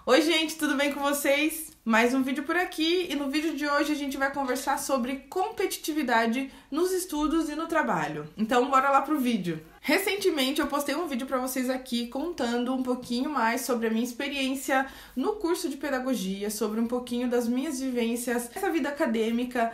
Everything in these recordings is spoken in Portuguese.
Oi gente, tudo bem com vocês? Mais um vídeo por aqui e no vídeo de hoje a gente vai conversar sobre competitividade nos estudos e no trabalho. Então bora lá pro vídeo. Recentemente eu postei um vídeo para vocês aqui contando um pouquinho mais sobre a minha experiência no curso de pedagogia, sobre um pouquinho das minhas vivências nessa vida acadêmica,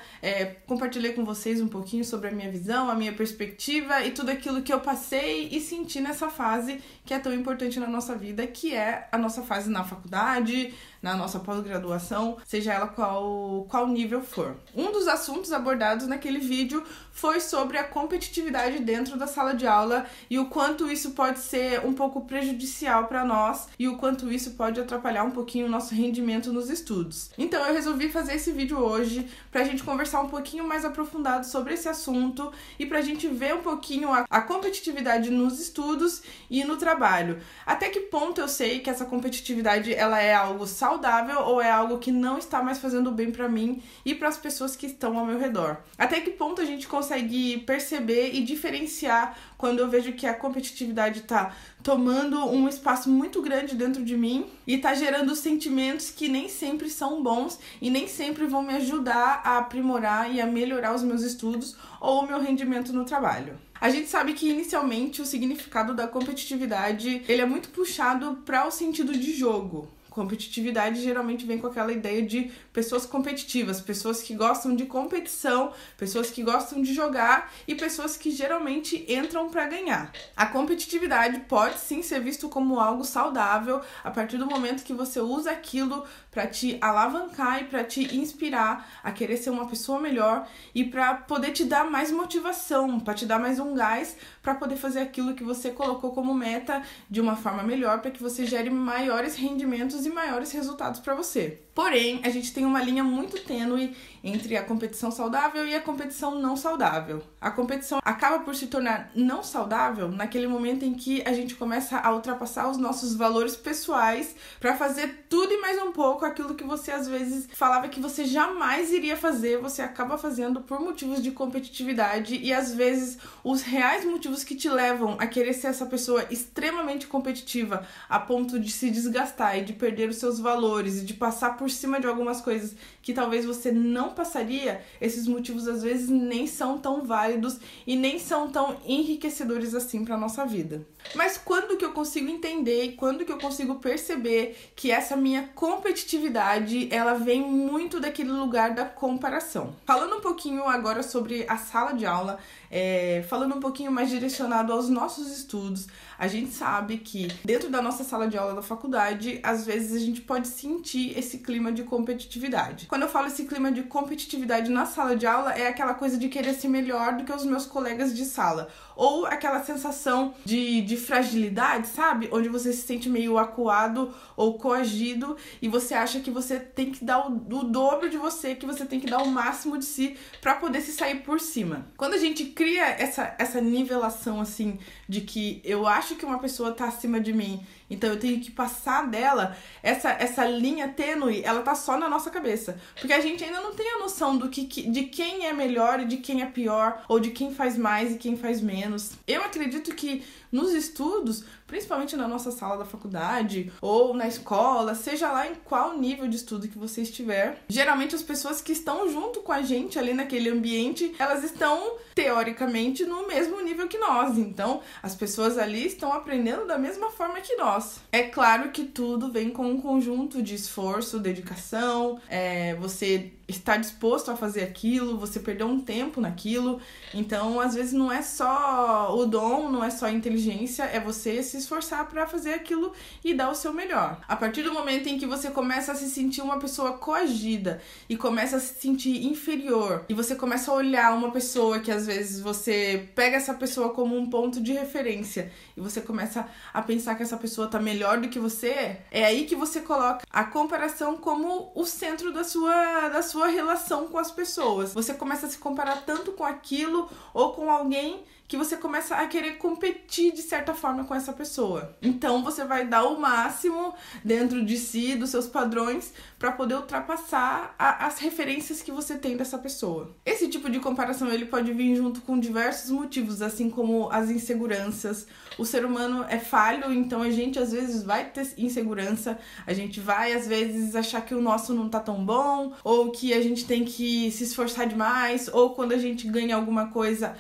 compartilhei com vocês um pouquinho sobre a minha visão, a minha perspectiva e tudo aquilo que eu passei e senti nessa fase que é tão importante na nossa vida, que é a nossa fase na faculdade, na nossa pós-graduação, seja ela qual nível for. Um dos assuntos abordados naquele vídeo foi sobre a competitividade dentro da sala de aula e o quanto isso pode ser um pouco prejudicial para nós e o quanto isso pode atrapalhar um pouquinho o nosso rendimento nos estudos. Então eu resolvi fazer esse vídeo hoje pra gente conversar um pouquinho mais aprofundado sobre esse assunto e pra gente ver um pouquinho a competitividade nos estudos e no trabalho. Até que ponto eu sei que essa competitividade ela é algo saudável ou é algo que não está mais fazendo bem pra mim e para as pessoas que estão ao meu redor. Até que ponto a gente consegue perceber e diferenciar quando eu vejo que a competitividade tá tomando um espaço muito grande dentro de mim e tá gerando sentimentos que nem sempre são bons e nem sempre vão me ajudar a aprimorar e a melhorar os meus estudos ou o meu rendimento no trabalho. A gente sabe que inicialmente o significado da competitividade ele é muito puxado para o sentido de jogo. Competitividade geralmente vem com aquela ideia de pessoas competitivas, pessoas que gostam de competição, pessoas que gostam de jogar e pessoas que geralmente entram para ganhar. A competitividade pode sim ser visto como algo saudável a partir do momento que você usa aquilo para te alavancar e para te inspirar a querer ser uma pessoa melhor e para poder te dar mais motivação, para te dar mais um gás para poder fazer aquilo que você colocou como meta de uma forma melhor para que você gere maiores rendimentos e maiores resultados para você. Porém, a gente tem uma linha muito tênue entre a competição saudável e a competição não saudável. A competição acaba por se tornar não saudável naquele momento em que a gente começa a ultrapassar os nossos valores pessoais para fazer tudo e mais um pouco aquilo que você às vezes falava que você jamais iria fazer, você acaba fazendo por motivos de competitividade e às vezes os reais motivos que te levam a querer ser essa pessoa extremamente competitiva a ponto de se desgastar e de perder os seus valores e de passar por cima de algumas coisas que talvez você não passaria, esses motivos às vezes nem são tão válidos e nem são tão enriquecedores assim para nossa vida. Mas quando que eu consigo entender e quando que eu consigo perceber que essa minha competitividade, ela vem muito daquele lugar da comparação? Falando um pouquinho agora sobre a sala de aula, falando um pouquinho mais direcionado aos nossos estudos, a gente sabe que dentro da nossa sala de aula da faculdade, às vezes a gente pode sentir esse clima de competitividade. Quando eu falo esse clima de competitividade na sala de aula, é aquela coisa de querer ser melhor do que os meus colegas de sala. Ou aquela sensação de fragilidade, sabe? Onde você se sente meio acuado ou coagido e você acha que você tem que dar o dobro de você, que você tem que dar o máximo de si para poder se sair por cima. Quando a gente cria essa nivelação assim de que eu acho que uma pessoa tá acima de mim, então eu tenho que passar dela, essa linha tênue, ela tá só na nossa cabeça. Porque a gente ainda não tem a noção de quem é melhor e de quem é pior, ou de quem faz mais e quem faz menos. Eu acredito que nos estudos, principalmente na nossa sala da faculdade, ou na escola, seja lá em qual nível de estudo que você estiver, geralmente as pessoas que estão junto com a gente ali naquele ambiente, elas estão, teoricamente, no mesmo nível que nós. Então, as pessoas ali estão aprendendo da mesma forma que nós. É claro que tudo vem com um conjunto de esforço, dedicação, você está disposto a fazer aquilo, você perdeu um tempo naquilo, então às vezes não é só o dom, não é só a inteligência, é você se esforçar para fazer aquilo e dar o seu melhor. A partir do momento em que você começa a se sentir uma pessoa coagida e começa a se sentir inferior e você começa a olhar uma pessoa que às vezes você pega essa pessoa como um ponto de referência e você começa a pensar que essa pessoa tá melhor do que você, é aí que você coloca a comparação como o centro da sua relação com as pessoas. Você começa a se comparar tanto com aquilo ou com alguém que você começa a querer competir de certa forma com essa pessoa. Então você vai dar o máximo dentro de si, dos seus padrões, para poder ultrapassar as referências que você tem dessa pessoa. Esse tipo de comparação ele pode vir junto com diversos motivos, assim como as inseguranças. O ser humano é falho, então a gente às vezes vai ter insegurança, a gente vai às vezes achar que o nosso não tá tão bom, ou que a gente tem que se esforçar demais, ou quando a gente ganha alguma coisa,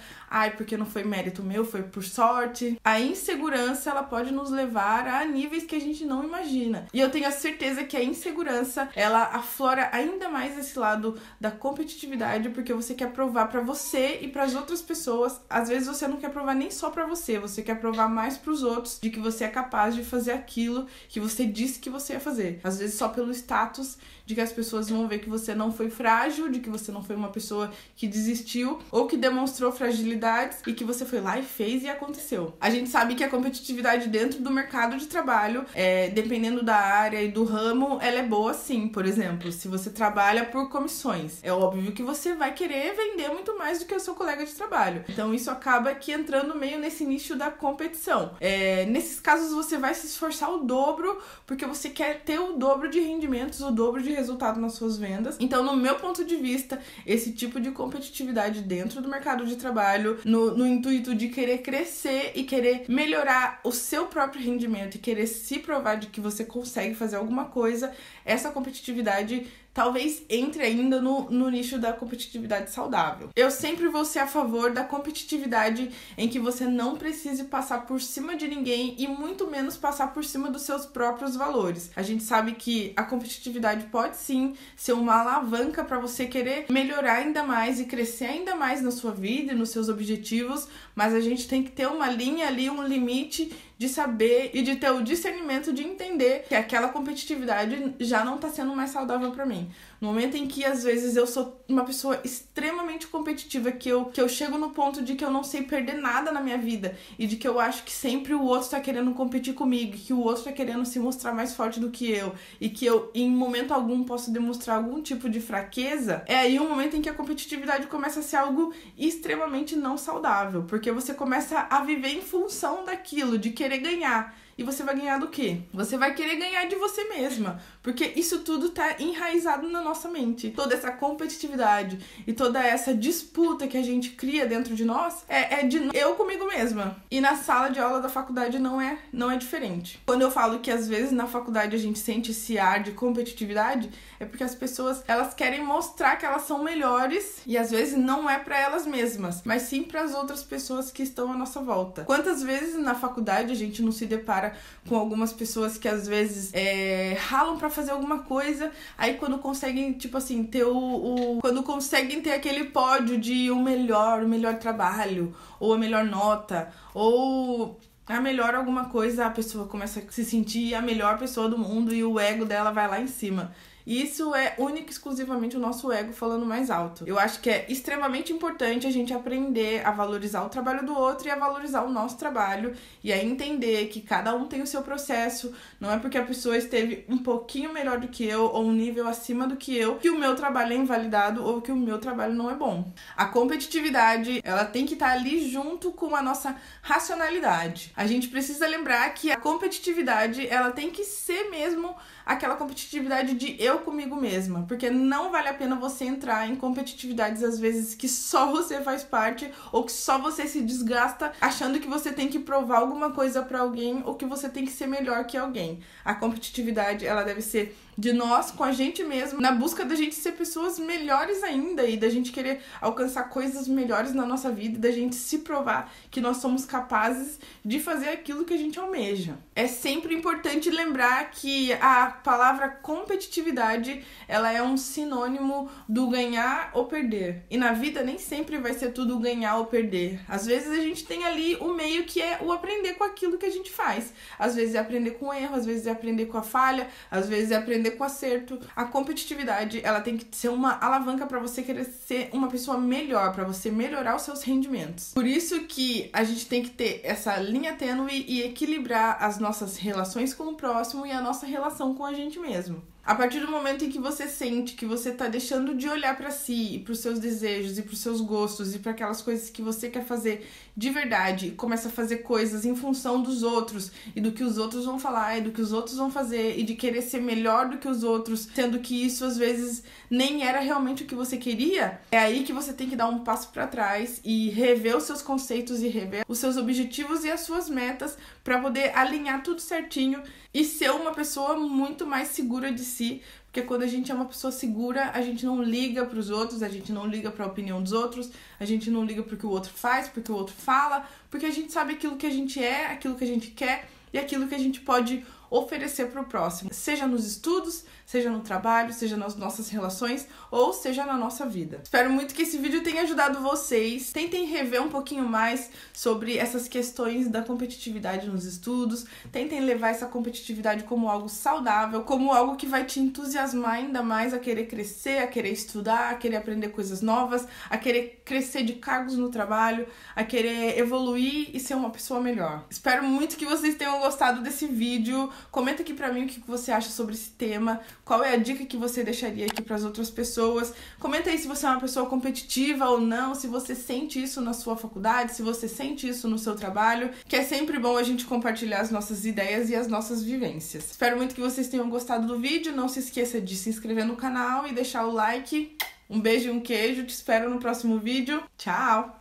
porque não foi mérito meu, foi por sorte. A insegurança, ela pode nos levar a níveis que a gente não imagina. E eu tenho a certeza que a insegurança, ela aflora ainda mais esse lado da competitividade, porque você quer provar pra você e pras outras pessoas. Às vezes você não quer provar nem só pra você, você quer provar mais pros outros de que você é capaz de fazer aquilo que você disse que você ia fazer. Às vezes só pelo status, de que as pessoas vão ver que você não foi frágil, de que você não foi uma pessoa que desistiu ou que demonstrou fragilidade e que você foi lá e fez e aconteceu. A gente sabe que a competitividade dentro do mercado de trabalho, dependendo da área e do ramo, ela é boa sim. Por exemplo, se você trabalha por comissões, é óbvio que você vai querer vender muito mais do que o seu colega de trabalho. Então isso acaba aqui entrando meio nesse nicho da competição. Nesses casos você vai se esforçar o dobro, porque você quer ter o dobro de rendimentos, o dobro de resultado nas suas vendas. Então, no meu ponto de vista, esse tipo de competitividade dentro do mercado de trabalho, no intuito de querer crescer e querer melhorar o seu próprio rendimento e querer se provar de que você consegue fazer alguma coisa, essa competitividade talvez entre ainda no nicho da competitividade saudável. Eu sempre vou ser a favor da competitividade em que você não precise passar por cima de ninguém e muito menos passar por cima dos seus próprios valores. A gente sabe que a competitividade pode sim ser uma alavanca para você querer melhorar ainda mais e crescer ainda mais na sua vida e nos seus objetivos, mas a gente tem que ter uma linha ali, um limite de saber e de ter o discernimento de entender que aquela competitividade já não tá sendo mais saudável pra mim. No momento em que, às vezes, eu sou uma pessoa extremamente competitiva, que eu chego no ponto de que eu não sei perder nada na minha vida e de que eu acho que sempre o outro tá querendo competir comigo, que o outro tá querendo se mostrar mais forte do que eu e que eu, em momento algum, posso demonstrar algum tipo de fraqueza, é aí um momento em que a competitividade começa a ser algo extremamente não saudável, porque você começa a viver em função daquilo, de querer ganhar. E você vai ganhar do quê? Você vai querer ganhar de você mesma, porque isso tudo tá enraizado na nossa mente. Toda essa competitividade e toda essa disputa que a gente cria dentro de nós é de eu comigo mesma. E na sala de aula da faculdade não é diferente. Quando eu falo que às vezes na faculdade a gente sente esse ar de competitividade, é porque as pessoas, elas querem mostrar que elas são melhores e às vezes não é pra elas mesmas, mas sim para as outras pessoas que estão à nossa volta. Quantas vezes na faculdade a gente não se depara com algumas pessoas que às vezes ralam pra fazer alguma coisa, aí quando conseguem, tipo assim, ter quando conseguem ter aquele pódio de o melhor trabalho, ou a melhor nota, ou a melhor alguma coisa, a pessoa começa a se sentir a melhor pessoa do mundo e o ego dela vai lá em cima. Isso é único e exclusivamente o nosso ego falando mais alto. Eu acho que é extremamente importante a gente aprender a valorizar o trabalho do outro e a valorizar o nosso trabalho e a entender que cada um tem o seu processo. Não é porque a pessoa esteve um pouquinho melhor do que eu ou um nível acima do que eu que o meu trabalho é invalidado ou que o meu trabalho não é bom. A competitividade, ela tem que estar ali junto com a nossa racionalidade. A gente precisa lembrar que a competitividade, ela tem que ser mesmo aquela competitividade de eu comigo mesma, porque não vale a pena você entrar em competitividades às vezes que só você faz parte ou que só você se desgasta achando que você tem que provar alguma coisa pra alguém ou que você tem que ser melhor que alguém. A competitividade, ela deve ser de nós com a gente mesmo, na busca da gente ser pessoas melhores ainda e da gente querer alcançar coisas melhores na nossa vida, da gente se provar que nós somos capazes de fazer aquilo que a gente almeja. É sempre importante lembrar que a palavra competitividade, ela é um sinônimo do ganhar ou perder. E na vida nem sempre vai ser tudo ganhar ou perder. Às vezes a gente tem ali o meio que é o aprender com aquilo que a gente faz. Às vezes é aprender com o erro, às vezes é aprender com a falha, às vezes é aprender com o acerto. A competitividade, ela tem que ser uma alavanca para você querer ser uma pessoa melhor, para você melhorar os seus rendimentos. Por isso que a gente tem que ter essa linha tênue e equilibrar as nossas relações com o próximo e a nossa relação com a gente mesmo. A partir do momento em que você sente que você tá deixando de olhar pra si, e pros seus desejos, e pros seus gostos, e para aquelas coisas que você quer fazer de verdade, e começa a fazer coisas em função dos outros, e do que os outros vão falar, e do que os outros vão fazer, e de querer ser melhor do que os outros, sendo que isso às vezes nem era realmente o que você queria, é aí que você tem que dar um passo pra trás e rever os seus conceitos e rever os seus objetivos e as suas metas pra poder alinhar tudo certinho e ser uma pessoa muito mais segura de si, porque quando a gente é uma pessoa segura, a gente não liga pros outros, a gente não liga pra opinião dos outros, a gente não liga pro que o outro faz, pro que o outro fala, porque a gente sabe aquilo que a gente é, aquilo que a gente quer e aquilo que a gente pode oferecer pro próximo, seja nos estudos, seja no trabalho, seja nas nossas relações ou seja na nossa vida. Espero muito que esse vídeo tenha ajudado vocês. Tentem rever um pouquinho mais sobre essas questões da competitividade nos estudos, tentem levar essa competitividade como algo saudável, como algo que vai te entusiasmar ainda mais a querer crescer, a querer estudar, a querer aprender coisas novas, a querer crescer de cargos no trabalho, a querer evoluir e ser uma pessoa melhor. Espero muito que vocês tenham gostado desse vídeo. Comenta aqui pra mim o que você acha sobre esse tema, qual é a dica que você deixaria aqui pras outras pessoas. Comenta aí se você é uma pessoa competitiva ou não, se você sente isso na sua faculdade, se você sente isso no seu trabalho, que é sempre bom a gente compartilhar as nossas ideias e as nossas vivências. Espero muito que vocês tenham gostado do vídeo, não se esqueça de se inscrever no canal e deixar o like. Um beijo e um queijo, te espero no próximo vídeo. Tchau!